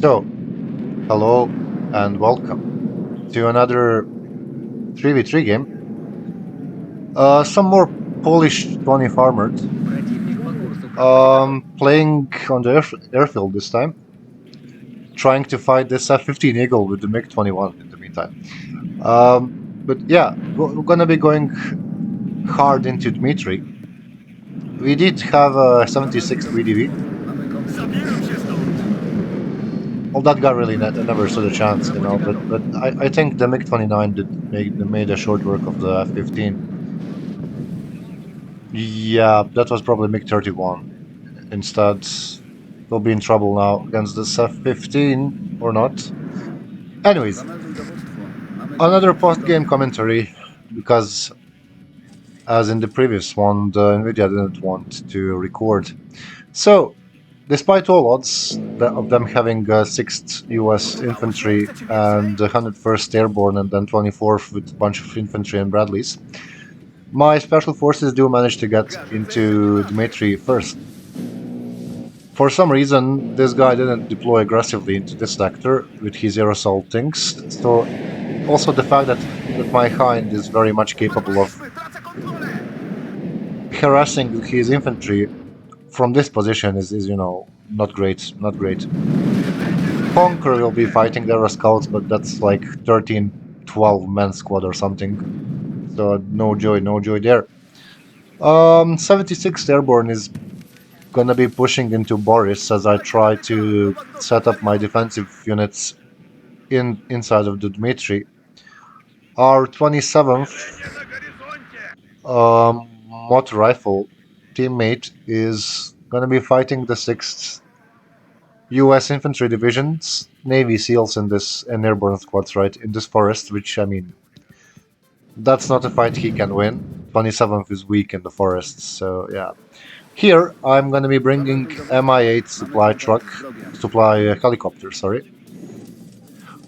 So, hello and welcome to another 3v3 game. Some more Polish 20 farmers. Playing on the airfield this time. Trying to fight this F-15 Eagle with the MiG-21 in the meantime. But yeah, we're gonna be going hard into Dmitry. We did have a 76 VDV. Well, that guy really never stood a chance, But I think the MiG-29 made a short work of the F-15. Yeah, that was probably MiG-31. Instead, we'll be in trouble now against this F-15 or not. Anyways, another post-game commentary because, as in the previous one, the NVIDIA didn't want to record. So, despite all odds of them having 6th US Infantry and 101st Airborne and then 24th with a bunch of infantry and Bradleys, my special forces do manage to get into Dmitry first. For some reason, this guy didn't deploy aggressively into this sector with his air assault things, so also the fact that my Hind is very much capable of harassing his infantry from this position is not great, not great. Conquer will be fighting their scouts, but that's like 13, 12 men squad or something, so no joy there. 76th Airborne is gonna be pushing into Boris as I try to set up my defensive units inside of the Dmitry. Our 27th motor rifle teammate is gonna be fighting the 6th US Infantry Division's Navy SEALs and airborne squads right in this forest, which I mean that's not a fight he can win. 27th is weak in the forests, so yeah. Here, I'm gonna be bringing Mi-8 supply helicopter, sorry,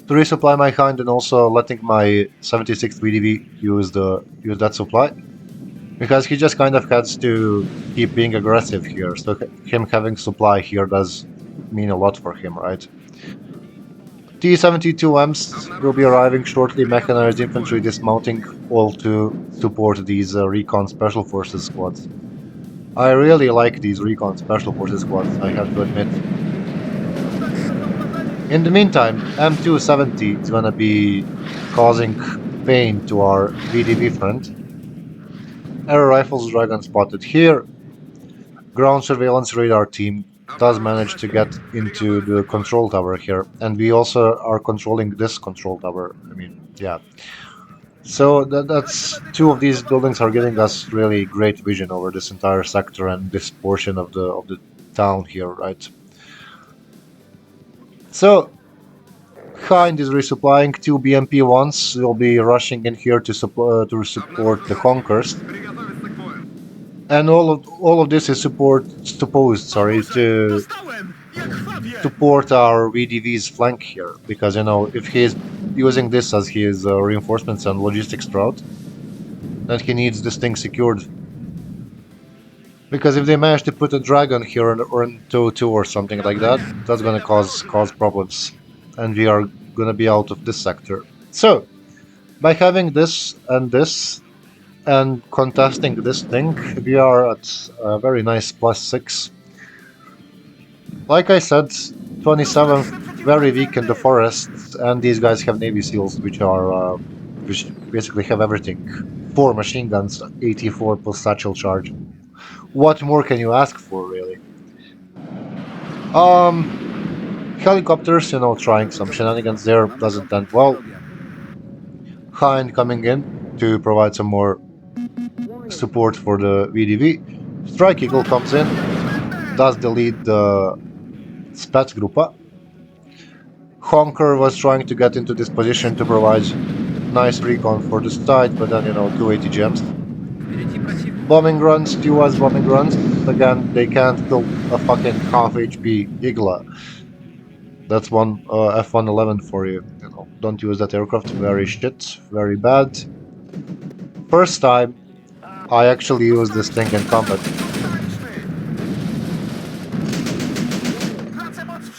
to resupply my Hind and also letting my 76th VDV use that supply, because he just kind of has to keep being aggressive here. So him having supply here does mean a lot for him, right? T-72Ms will be arriving shortly, mechanized infantry dismounting, all to support these recon special forces squads. I really like these recon special forces squads, I have to admit. In the meantime, M270 is gonna be causing pain to our VDV front. Air rifles dragon spotted here. Ground surveillance radar team does manage to get into the control tower here, and we also are controlling this control tower. I mean, yeah. So that's two of these buildings are giving us really great vision over this entire sector and this portion of the town here, right? So Hind is resupplying 2 BMP-1s. We'll be rushing in here to support the Conquers, and all of this is supposed to support our VDV's flank here, because if he is using this as his reinforcements and logistics route, then he needs this thing secured. Because if they manage to put a dragon here or in tow 2 or something like that, that's gonna cause problems, and we are gonna be out of this sector. So, by having this and contesting this thing, we are at a very nice +6. Like I said, 27th very weak in the forests, and these guys have Navy SEALs, which basically have everything. 4 machine guns, 84 plus satchel charge. What more can you ask for, really? Helicopters, trying some shenanigans there doesn't end well. Hind coming in to provide some more support for the VDV. Strike Eagle comes in, does delete the Spetsgruppe. Honker was trying to get into this position to provide nice recon for the side, but then 280 gems. Bombing runs, US bombing runs. Again, they can't kill a fucking half HP Igla. That's one F-111 for you. Don't use that aircraft. Very shit. Very bad. First time I actually used this thing in combat.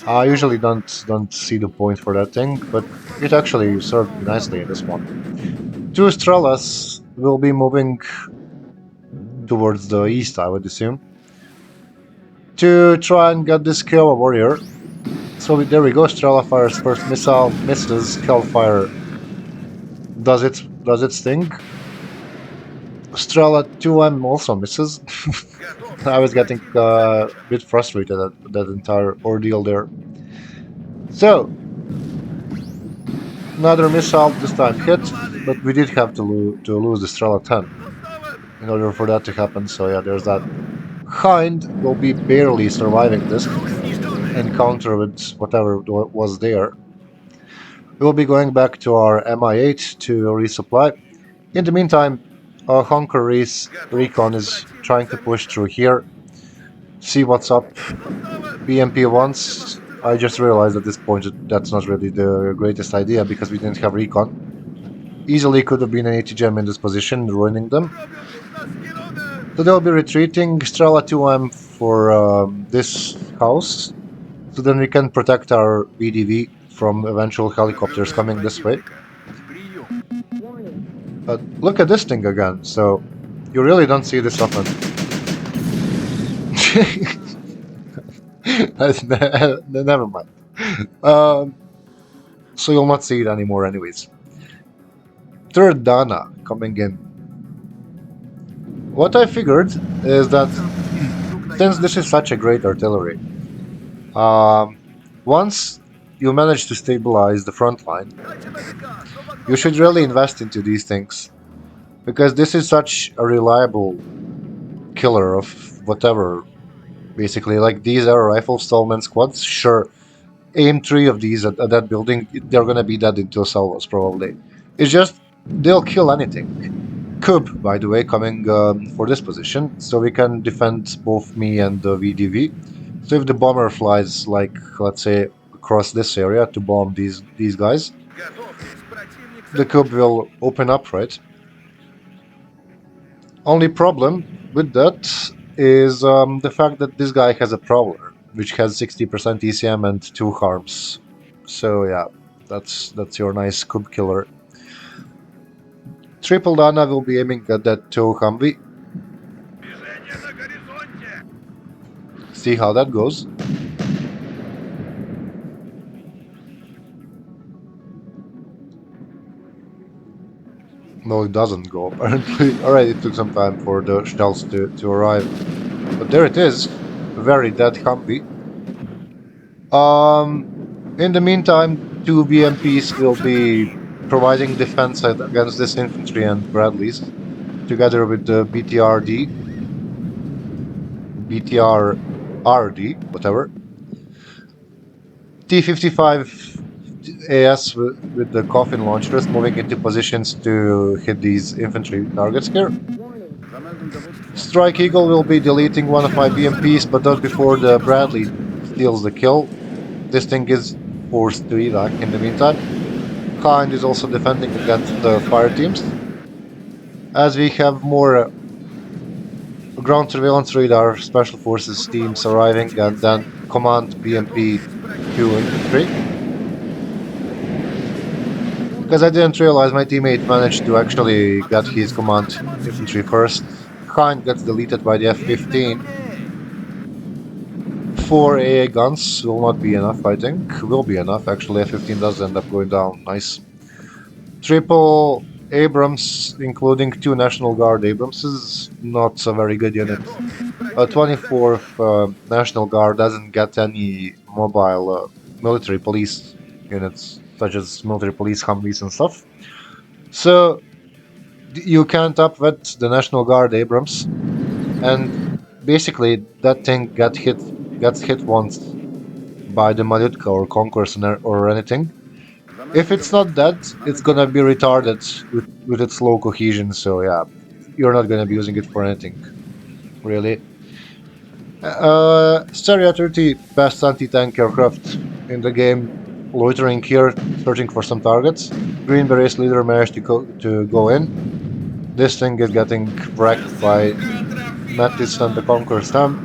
I usually don't see the point for that thing, but it actually served me nicely in this one. Two Strelas will be moving towards the east, I would assume, to try and get this kill a warrior. So there we go. Strela fires first missile, misses. Hellfire does its thing. Strela 2M also misses. I was getting a bit frustrated at that entire ordeal there. So another missile this time hit, but we did have to lose the Strela 10 in order for that to happen. So yeah, there's that. Hind will be barely surviving this encounter with whatever was there. We'll be going back to our MI8 to resupply. In the meantime, our Honker Recon is trying to push through here, see what's up. BMP once. I just realized at this point that that's not really the greatest idea because we didn't have Recon. Easily could have been an ATGM in this position, ruining them. So they'll be retreating. Strela 2M for this house. So then we can protect our VDV from eventual helicopters coming this way. But look at this thing again, so you really don't see this often. Never mind. So you'll not see it anymore anyways. Third Dana coming in. What I figured is that since this is such a great artillery, once you manage to stabilize the front line, you should really invest into these things. Because this is such a reliable killer of whatever, basically. Like these are rifle Stallman squads, sure. Aim 3 of these at that building, they're gonna be dead in 2 salvos, probably. It's just, they'll kill anything. Cub, by the way, coming for this position, so we can defend both me and the VDV. So if the bomber flies, like, let's say, across this area to bomb these guys, the Cub will open up, right? Only problem with that is the fact that this guy has a Prowler, which has 60% ECM and 2 harms. So yeah, that's your nice Cub killer. Triple Dana will be aiming at that 2 Humvee. See how that goes. No, it doesn't go, apparently. Alright, it took some time for the shells to arrive. But there it is. A very dead Humvee. In the meantime, 2 BMPs will be providing defense against this infantry and Bradleys, together with the BTR-RD, whatever. T-55 AS with the coffin launchers moving into positions to hit these infantry targets here. Strike Eagle will be deleting one of my BMPs, but not before the Bradley steals the kill. This thing is forced to evac in the meantime. Hind is also defending against the fire teams. As we have more ground surveillance radar special forces teams arriving, and then command BMP 2 infantry. Because I didn't realize my teammate managed to actually get his command infantry first. Hind gets deleted by the F-15. 4 AA guns will not be enough, I think. Will be enough, actually. F-15 does end up going down. Nice. Triple Abrams, including 2 National Guard Abramses, not a very good unit. 24th National Guard doesn't get any mobile military police units, such as military police Humvees and stuff. So you can't upvet the National Guard Abrams, and basically that thing gets hit once by the Malutka or Concourse or anything. If it's not dead, it's gonna be retarded with its low cohesion, so yeah, you're not gonna be using it for anything, really. Stereo 30 best anti-tank aircraft in the game, loitering here, searching for some targets. Green Berets leader managed to go in. This thing is getting wrecked by Mattis and the Conqueror Stam.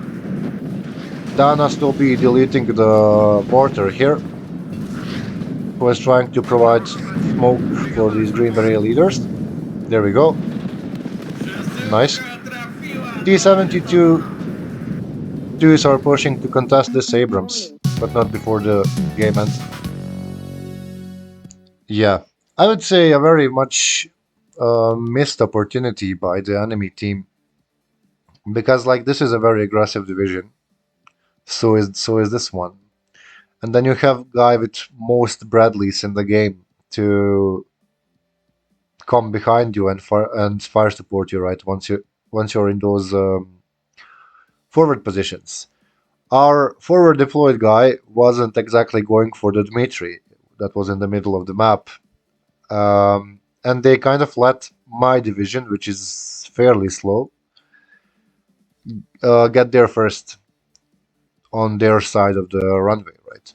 Danas will be deleting the mortar here, who is trying to provide smoke for these greenberry leaders. There we go. Nice. T-72 twos are pushing to contest this Abrams, but not before the game ends. Yeah, I would say a very much missed opportunity by the enemy team because like this is a very aggressive division. So is this one, and then you have guy with most Bradleys in the game to come behind you and fire support you right once you're in those forward positions. Our forward deployed guy wasn't exactly going for the Dmitri that was in the middle of the map. And they kind of let my division, which is fairly slow, get there first on their side of the runway, right?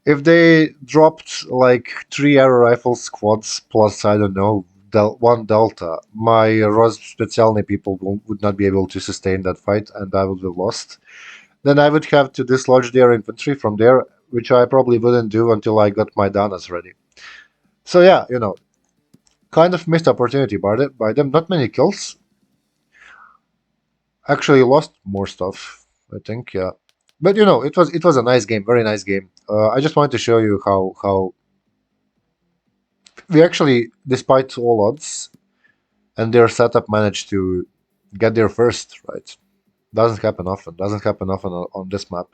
If they dropped like three aero rifle squads plus, I don't know, one Delta, my Ros Specialny people would not be able to sustain that fight and I would have lost. Then I would have to dislodge their infantry from there, which I probably wouldn't do until I got my Danas ready. So yeah, kind of missed opportunity by them. Not many kills. Actually, lost more stuff. I think, yeah. But it was a nice game, very nice game. I just wanted to show you how we actually, despite all odds and their setup, managed to get there first. Right? Doesn't happen often. Doesn't happen often on this map.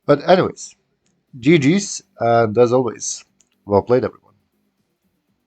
But anyways, GG's, and as always, well played, everyone.